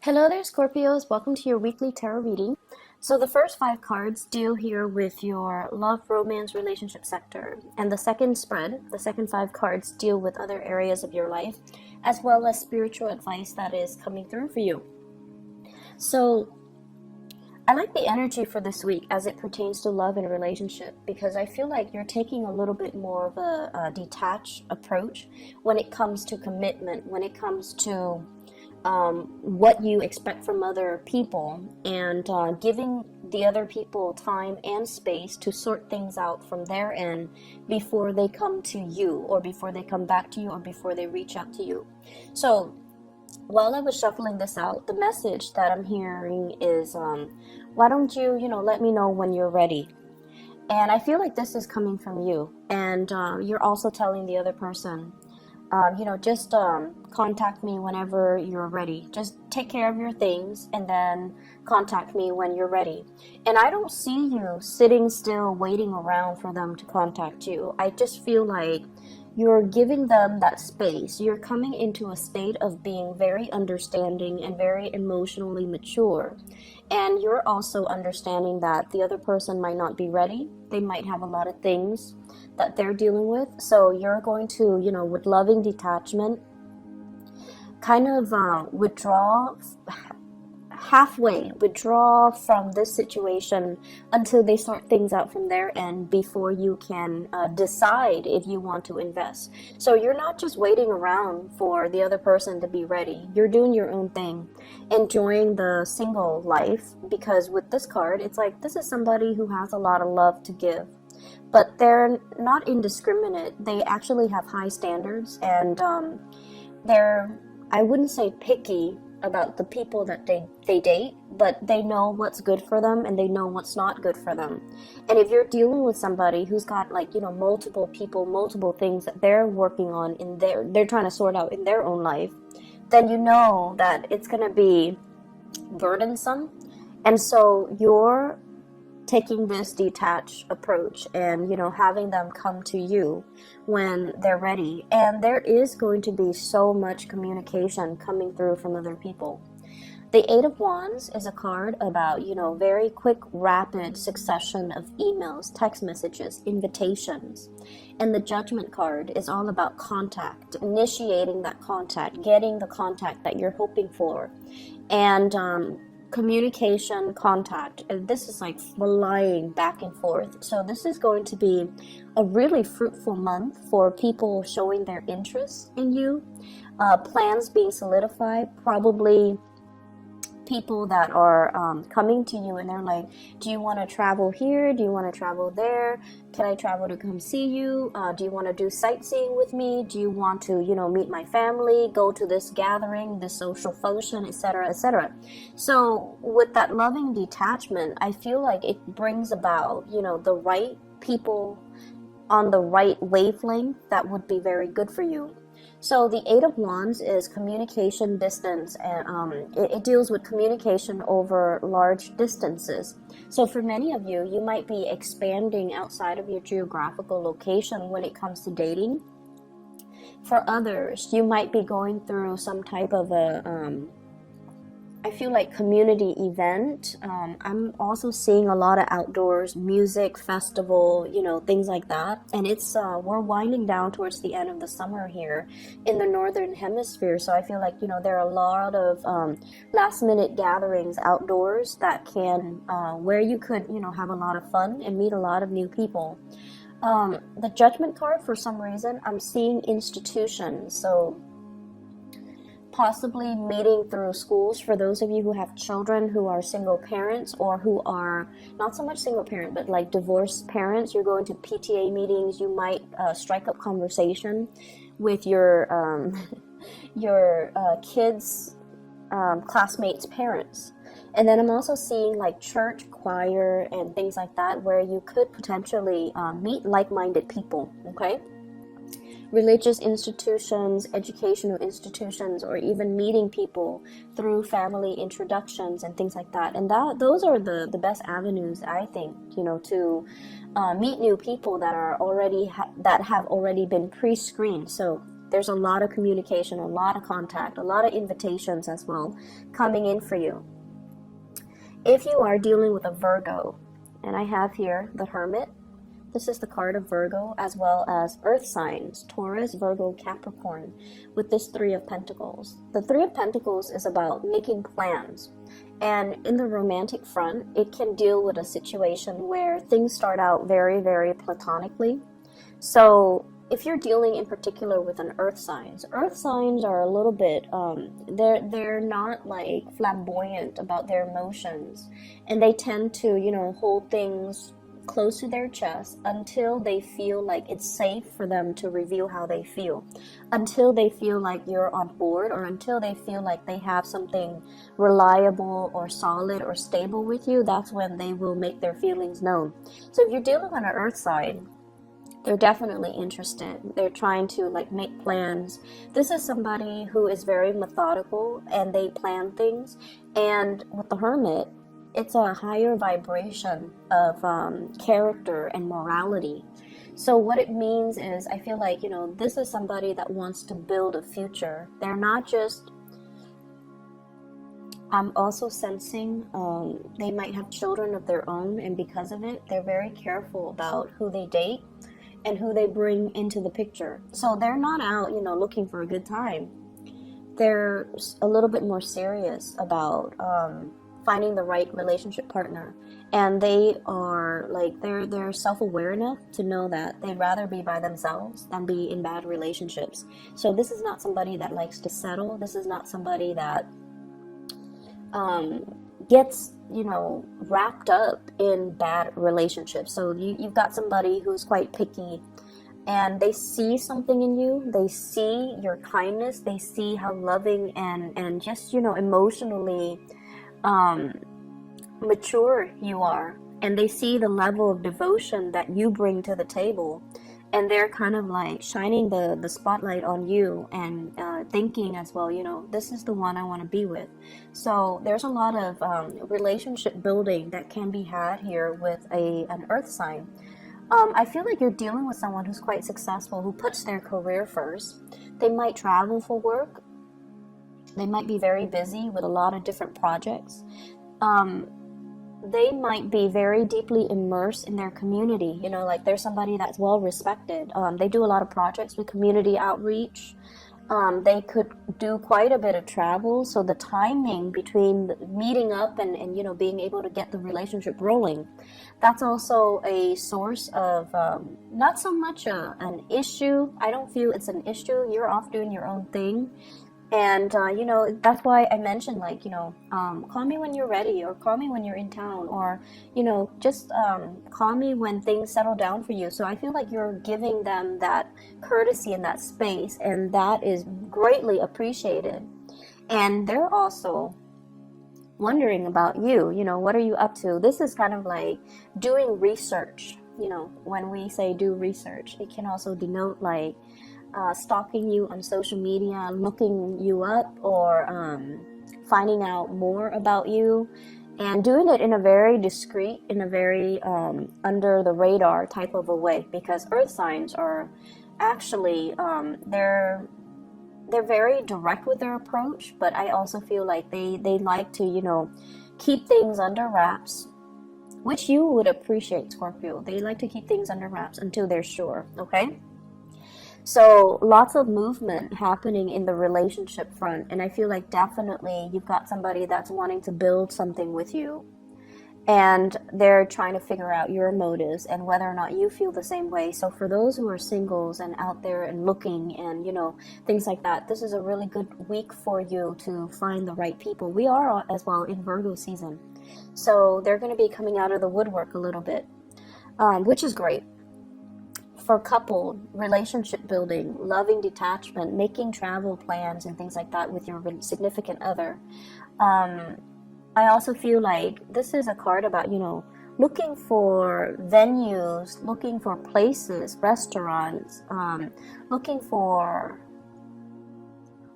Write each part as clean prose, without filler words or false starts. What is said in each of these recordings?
Hello there, Scorpios. Welcome to your weekly tarot reading. So the first five cards deal here with your love, romance, relationship sector. And the second spread, the second five cards deal with other areas of your life, as well as spiritual advice that is coming through for you. So I like the energy for this week as it pertains to love and relationship, because I feel like you're taking a little bit more of a detached approach when it comes to commitment, when it comes to what you expect from other people, and giving the other people time and space to sort things out from their end before they come to you, or before they come back to you, or before they reach out to you. So while I was shuffling this out, the message that I'm hearing is, why don't you, let me know when you're ready. And I feel like this is coming from you, and you're also telling the other person, just contact me whenever you're ready. Just take care of your things and then contact me when you're ready. And I don't see you sitting still waiting around for them to contact you. I just feel like you're giving them that space. You're coming into a state of being very understanding and very emotionally mature. And you're also understanding that the other person might not be ready. They might have a lot of things that they're dealing with. So you're going to, with loving detachment, kind of withdraw from this situation until they sort things out from their end before you can decide if you want to invest. So you're not just waiting around for the other person to be ready. You're doing your own thing, enjoying the single life, because with this card, it's like this is somebody who has a lot of love to give. But they're not indiscriminate. They actually have high standards, and they're, I wouldn't say picky about the people that they date, but they know what's good for them and they know what's not good for them. And if you're dealing with somebody who's got multiple people, multiple things that they're working on they're trying to sort out in their own life, then you know that it's going to be burdensome. And so you're taking this detached approach and having them come to you when they're ready. And there is going to be so much communication coming through from other people. The Eight of Wands is a card about very quick, rapid succession of emails, text messages, invitations. And the Judgment card is all about contact, initiating that contact, getting the contact that you're hoping for, and communication, contact, and this is like flying back and forth. So this is going to be a really fruitful month for people showing their interest in you, plans being solidified, probably people that are coming to you and they're like, do you want to travel here? Do you want to travel there? Can I travel to come see you? Do you want to do sightseeing with me? Do you want to, meet my family, go to this gathering, this social function, etc., etc.? So with that loving detachment, I feel like it brings about, the right people on the right wavelength that would be very good for you. So the Eight of Wands is communication distance, and it deals with communication over large distances. So for many of you, you might be expanding outside of your geographical location when it comes to dating. For others, you might be going through some type of I feel like community event. I'm also seeing a lot of outdoors music festival, things like that. And it's we're winding down towards the end of the summer here in the northern hemisphere. So I feel like there are a lot of last minute gatherings outdoors that can where you could have a lot of fun and meet a lot of new people. The Judgment card, for some reason, I'm seeing institutions. So possibly meeting through schools for those of you who have children who are single parents, or who are not so much single parent but like divorced parents. You're going to PTA meetings. You might strike up conversation with your kids' classmates' parents. And then I'm also seeing like church choir and things like that, where you could potentially meet like-minded people. Okay, religious institutions, educational institutions, or even meeting people through family introductions and things like that. And those are the best avenues, I think, to meet new people that are already that have already been pre-screened. So There's a lot of communication, a lot of contact, a lot of invitations as well coming in for you. If you are dealing with a Virgo, and I have here the Hermit, this is the card of Virgo, as well as earth signs, Taurus, Virgo, Capricorn, with this Three of Pentacles. The Three of Pentacles is about making plans. And in the romantic front, it can deal with a situation where things start out very, very platonically. So if you're dealing in particular with an earth signs are a little bit, they're not like flamboyant about their emotions. And they tend to, hold things close to their chest until they feel like it's safe for them to reveal how they feel, until they feel like you're on board, or until they feel like they have something reliable or solid or stable with you. That's when they will make their feelings known. So if you're dealing on an earth sign, they're definitely interested. They're trying to make plans. This is somebody who is very methodical and they plan things. And with the Hermit, it's a higher vibration of character and morality. So what it means is, I feel like, this is somebody that wants to build a future. They're not just, I'm also sensing they might have children of their own, and because of it, they're very careful about who they date and who they bring into the picture. So they're not out, looking for a good time. They're a little bit more serious about finding the right relationship partner, and they are they're self-aware enough to know that they'd rather be by themselves than be in bad relationships. So this is not somebody that likes to settle. This is not somebody that gets wrapped up in bad relationships. So you've got somebody who's quite picky, and they see something in you. They see your kindness. They see how loving and just emotionally mature you are, and they see the level of devotion that you bring to the table, and they're kind of shining the spotlight on you, and thinking as well, this is the one I want to be with. So there's a lot of relationship building that can be had here with an earth sign. I feel like you're dealing with someone who's quite successful, who puts their career first. They might travel for work. They might be very busy with a lot of different projects. They might be very deeply immersed in their community. They're somebody that's well respected. They do a lot of projects with community outreach. They could do quite a bit of travel. So the timing between meeting up and being able to get the relationship rolling, that's also a source of not so much an issue. I don't feel it's an issue. You're off doing your own thing. And, that's why I mentioned, call me when you're ready, or call me when you're in town, or, just call me when things settle down for you. So I feel like you're giving them that courtesy and that space, and that is greatly appreciated. And they're also wondering about you, what are you up to? This is kind of like doing research. When we say do research, it can also denote stalking you on social media, looking you up, or finding out more about you, and doing it in a very discreet, in a very under the radar type of a way, because earth signs are actually they're very direct with their approach, but I also feel like they like to keep things under wraps, which you would appreciate, Scorpio. They like to keep things under wraps until they're sure. Okay. So lots of movement happening in the relationship front, and I feel like definitely you've got somebody that's wanting to build something with you, and they're trying to figure out your motives and whether or not you feel the same way. So for those who are singles and out there and looking and things like that, this is a really good week for you to find the right people. We are as well in Virgo season, so they're going to be coming out of the woodwork a little bit, which is great. For couple, relationship building, loving detachment, making travel plans and things like that with your significant other. I also feel like this is a card about, looking for venues, looking for places, restaurants, looking for...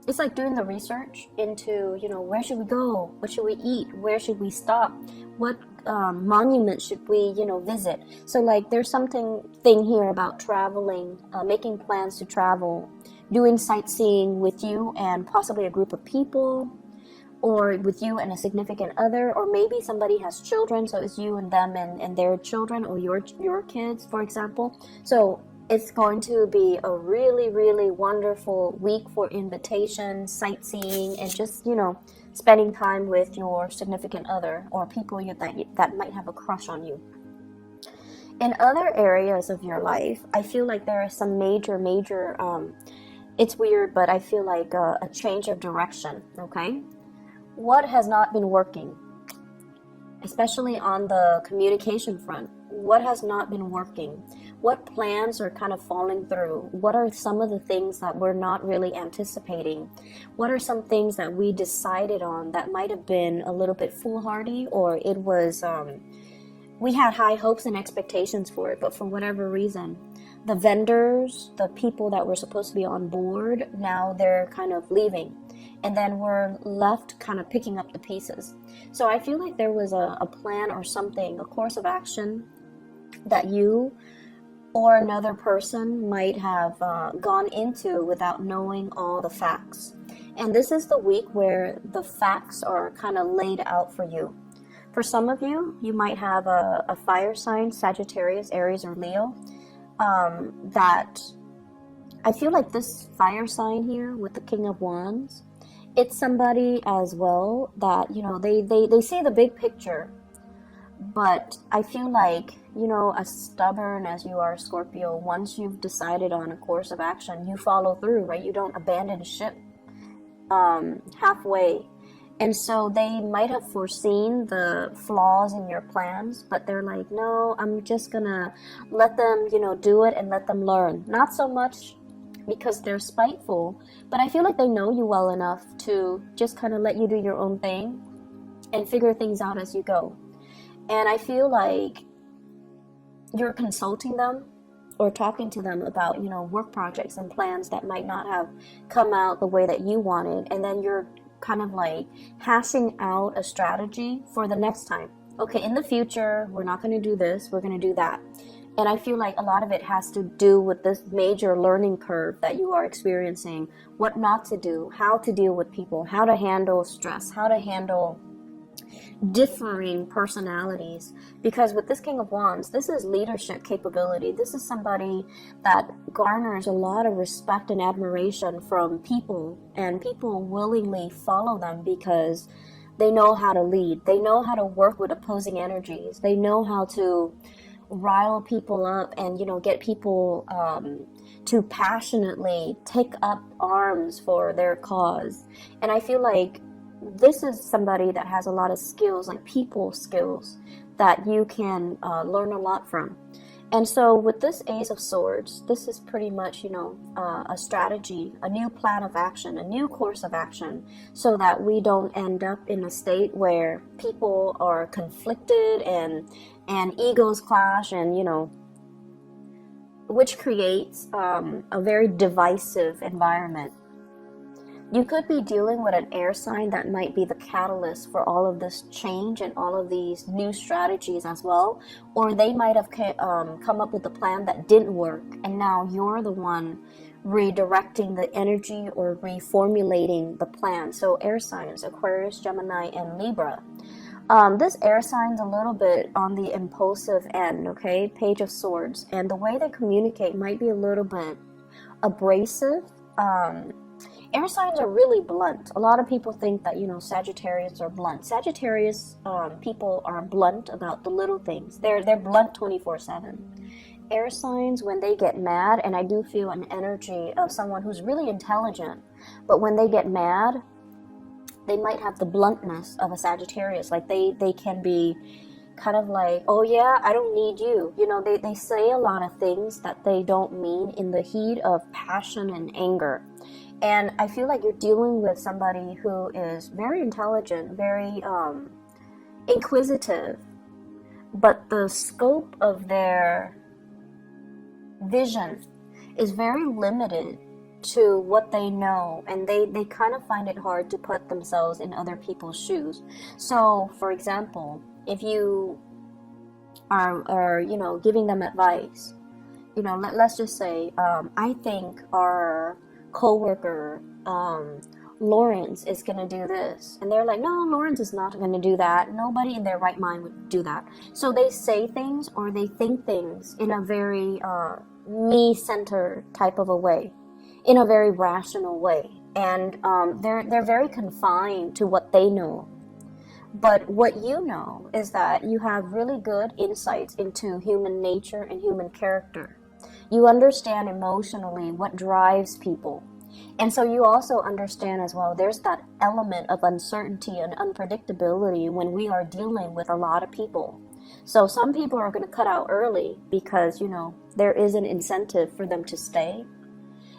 It's like doing the research into, where should we go? What should we eat? Where should we stop? What monument should we, visit? So there's something here about traveling, making plans to travel, doing sightseeing with you and possibly a group of people, or with you and a significant other, or maybe somebody has children, so it's you and them and their children, or your kids, for example. So it's going to be a really, really wonderful week for invitations, sightseeing, and just, spending time with your significant other or people that might have a crush on you. In other areas of your life, I feel like there is some major, it's weird, but I feel like a change of direction, okay? What has not been working, especially on the communication front? What has not been working? What plans are kind of falling through? What are some of the things that we're not really anticipating? What are some things that we decided on that might have been a little bit foolhardy, or it was, we had high hopes and expectations for it, but for whatever reason, the vendors, the people that were supposed to be on board, now they're kind of leaving. And then we're left kind of picking up the pieces. So I feel like there was a plan or something, a course of action that you or another person might have gone into without knowing all the facts. And this is the week where the facts are kind of laid out for you. For some of you, you might have a fire sign, Sagittarius, Aries, or Leo, that I feel like this fire sign here with the King of Wands, it's somebody as well that, they see the big picture, but I feel like, as stubborn as you are, Scorpio, once you've decided on a course of action, you follow through, right? You don't abandon ship halfway. And so they might have foreseen the flaws in your plans, but they're like, no, I'm just gonna let them, do it and let them learn. Not so much because they're spiteful, but I feel like they know you well enough to just kind of let you do your own thing and figure things out as you go. And I feel like you're consulting them or talking to them about, work projects and plans that might not have come out the way that you wanted. And then you're kind of like hashing out a strategy for the next time. Okay, in the future, we're not going to do this, we're going to do that. And I feel like a lot of it has to do with this major learning curve that you are experiencing, what not to do, how to deal with people, how to handle stress, how to handle differing personalities. Because with this King of Wands, this is leadership capability. This is somebody that garners a lot of respect and admiration from people, and people willingly follow them because they know how to lead. They know how to work with opposing energies. They know how to rile people up and, get people to passionately take up arms for their cause. And I feel like this is somebody that has a lot of skills, like people skills, that you can learn a lot from. And so with this Ace of Swords, this is pretty much, a strategy, a new plan of action, a new course of action, so that we don't end up in a state where people are conflicted and egos clash, and, which creates a very divisive environment. You could be dealing with an air sign that might be the catalyst for all of this change and all of these new strategies as well. Or they might have come up with a plan that didn't work, and now you're the one redirecting the energy or reformulating the plan. So air signs, Aquarius, Gemini, and Libra. This air sign's a little bit on the impulsive end, okay? Page of Swords. And the way they communicate might be a little bit abrasive. Air signs are really blunt. A lot of people think that, Sagittarius are blunt. Sagittarius people are blunt about the little things. They're blunt 24/7. Air signs, when they get mad, and I do feel an energy of someone who's really intelligent, but when they get mad, they might have the bluntness of a Sagittarius. Like they can be kind of like, oh yeah, I don't need you. They say a lot of things that they don't mean in the heat of passion and anger. And I feel like you're dealing with somebody who is very intelligent, very inquisitive, but the scope of their vision is very limited to what they know, and they kind of find it hard to put themselves in other people's shoes. So, for example, if you are giving them advice, let's just say, I think our coworker, Lawrence is going to do this. And they're like, no, Lawrence is not going to do that. Nobody in their right mind would do that. So they say things or they think things in a very me-centered type of a way, in a very rational way. And they're very confined to what they know. But what you know is that you have really good insights into human nature and human character. You understand emotionally what drives people. And so you also understand as well, there's that element of uncertainty and unpredictability when we are dealing with a lot of people. So some people are going to cut out early because, you know, there is an incentive for them to stay.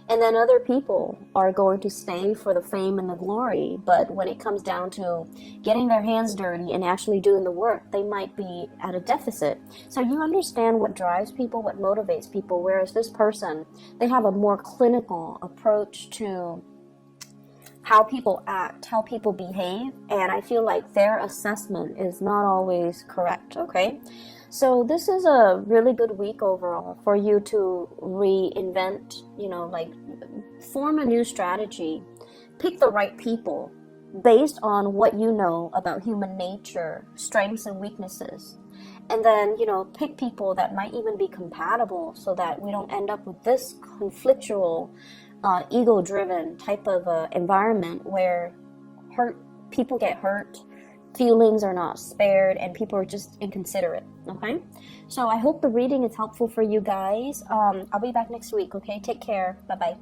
And then other people are going to stay for the fame and the glory. But when it comes down to getting their hands dirty and actually doing the work, they might be at a deficit. So you understand what drives people, what motivates people. Whereas this person, they have a more clinical approach to how people act, how people behave. And I feel like their assessment is not always correct, okay? So this is a really good week overall for you to reinvent, you know, like form a new strategy, pick the right people based on what you know about human nature, strengths and weaknesses. And then, you know, pick people that might even be compatible so that we don't end up with this conflictual, ego-driven type of environment where people get hurt, feelings are not spared, and people are just inconsiderate. Okay, so I hope the reading is helpful for you guys. I'll be back next week. Okay, take care. Bye bye.